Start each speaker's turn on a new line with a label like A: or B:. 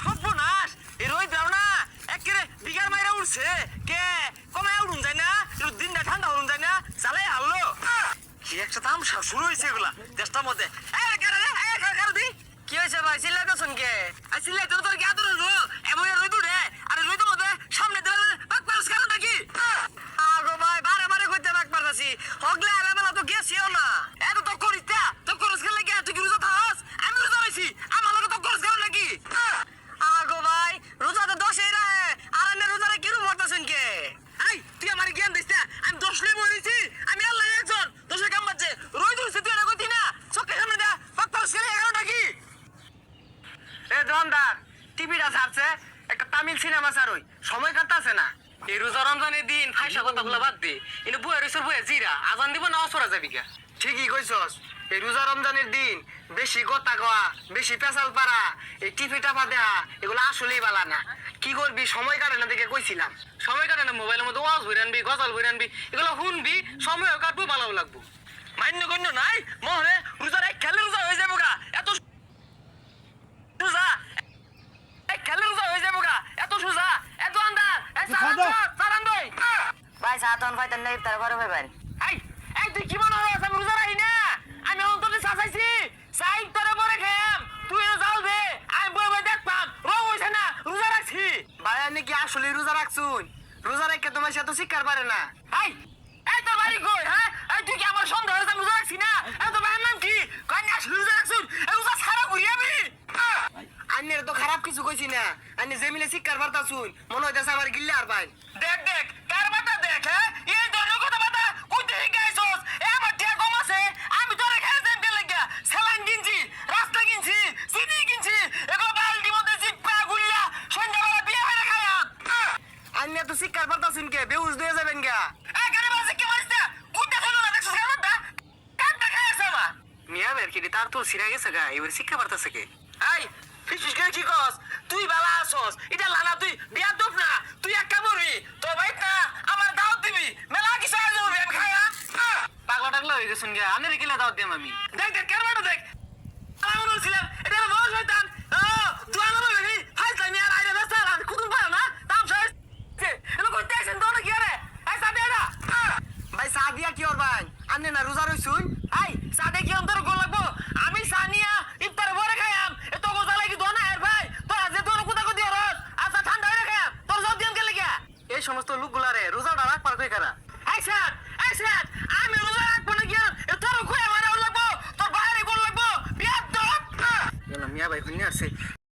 A: সর্বনাশ এই রোদ দাও না একেবারে বিঘার মাইরা উঠছে কে কমায় উঠুন যায় না দিনটা ঠান্ডা হলুন যায় না চালাই হারলো কি একটা তামসা শুরু হয়েছে এগুলা দেশটার মধ্যে দি কি হয়েছে ভাই চিল্লাইতে শুনকে চিল্লাইতে তোর কি আদর হলো এমন রোদ উঠে আর রোদের মধ্যে সামনে দেওয়া বাক পারস কেন নাকি আগো ভাই বারে বারে কইতে বাক পারতাছি হগলে আলাবেলা তো গেছিও না এত তো করিতা তো করস গেলে কি তুই কি রোজা থাকস আমি রোজা হইছি আমার লগে তো করস কেন নাকি আগো ভাই রোজা তো 10 এর আর এনে রোজারে কি রূপ করতেছেন কে এই তুই আমার জ্ঞান দিস না আমি 10 লে মরেছি আমি আল্লাহ একজন 10 এর কাম বাজে রোজ উঠছে তুই এটা কইতি না চোখের সামনে দা বাক পারস গেলে কেন নাকি এ দোকানদার টিভিটা ছাড়ছে একটা তামিল সিনেমা ছাড় ওই সময় কাটতাছে না এই রোজা রমজানের দিন ফাইসা কথাগুলো বাদ দে কিন্তু বইয়া রইছর বইয়া জিরা আজান দিব না অসরা যাবি কা ঠিকই কইছস এই রোজা রমজানের দিন বেশি কথা কওয়া বেশি পেশাল পারা এই টিভি টাপা দেয়া এগুলো আসলেই বালা না কি করবি সময় কাটে না দেখে কইছিলাম সময় কাটে না মোবাইলের মধ্যে ওয়াজ বই আনবি গজল বই আনবি এগুলো শুনবি সময় কাটবো ভালো লাগবো মান্য গণ্য নাই মহরে রোজার এক খেলে রোজা হয়ে যাবো গা এত সোজা খেলে রোজা হয়ে যাবো গা এত সোজা এত আন্দার
B: ভাই সাতন ভাই তেন ইফতার করে ভাই ভাই
A: এই এই তুই কি মনে হয় আমি রোজা রাখি না আমি অন্তত চাচাইছি চাই তোরে পরে খেয়াম তুই যাও দে আমি বই বই দেখতাম রং হইছে না রোজা রাখছি ভাই আমি কি আসলে রোজা রাখছুন রোজা রেখে তোমার সাথে শিকার পারে না এই এই তোর বাড়ি কই হ্যাঁ এই তুই কি আমার সন্দেহ হয়েছে আমি রোজা রাখছি না এই তোর ভাইয়ের নাম কি কই না আসলে রোজা রাখছুন এই রোজা সারা ঘুরি আমি আন্নের তো খারাপ কিছু কইছি না আন্নে যে মিলে শিকার পারতা শুন মনে হইতাছে আমার গিল্লা আর ভাই দেখ দেখ কার বাতা দেখ হ্যাঁ এই ধরনের কথা বাতা কইতে গাইছস এ আমার টিয়া কম আছে আমি তোরে খেয়ে দেন কে লাগা সেলাইন কিনছি রাস্তা কিনছি সিডি কিনছি এগুলো বালতি মধ্যে জিপা গুল্লা সন্ধ্যাবেলা বিয়ে হয়ে খায়াম আন্নে তো শিকার পারতা শুন কে বেউস দিয়ে যাবেন গা এ গারে বাজে কি হইছে কইতে হলো না দেখছস কেমনটা কানটা খাইছে মা মিয়া বের কি তার তো সিরা গেছে গা এবার শিক্ষা পারতাছে কে এই ফিসফিস করে কি কস তুই বালা আসস এটা লানা তুই বিয়া দোপ না তুই এক কামড়ি তো ভাই না আমার দাওয়াত দিবি মেলা কিছু আজ হবে আমি খায়া পাগলা টাগলা হয়ে গেছুন গে আনে রেখে দাওয়াত দিম আমি দেখ দেখ কেমনটা দেখ আমি বলছিলাম এটা বড় শয়তান ও তুই আনো বলি হাই তাই আর আইরা ব্যস্ত আর কুতুম পারে না তাম শেষ এলো কইতে আছেন তো না কি আরে এই সাদিয়া না ভাই সাদিয়া কি ওর ভাই আনে না রোজা রইছুন এই সাদে কি অন্তর গোল লাগবো আমি সানিয়া ইফতারে পরে খায়াম এত গোজা লাগি দো না এর ভাই তোর আজ তোর কোথা কোথা রস আচ্ছা ঠান্ডা হয়ে খায়াম তোর সব দিন কে লাগা এই সমস্ত লোকগুলা রে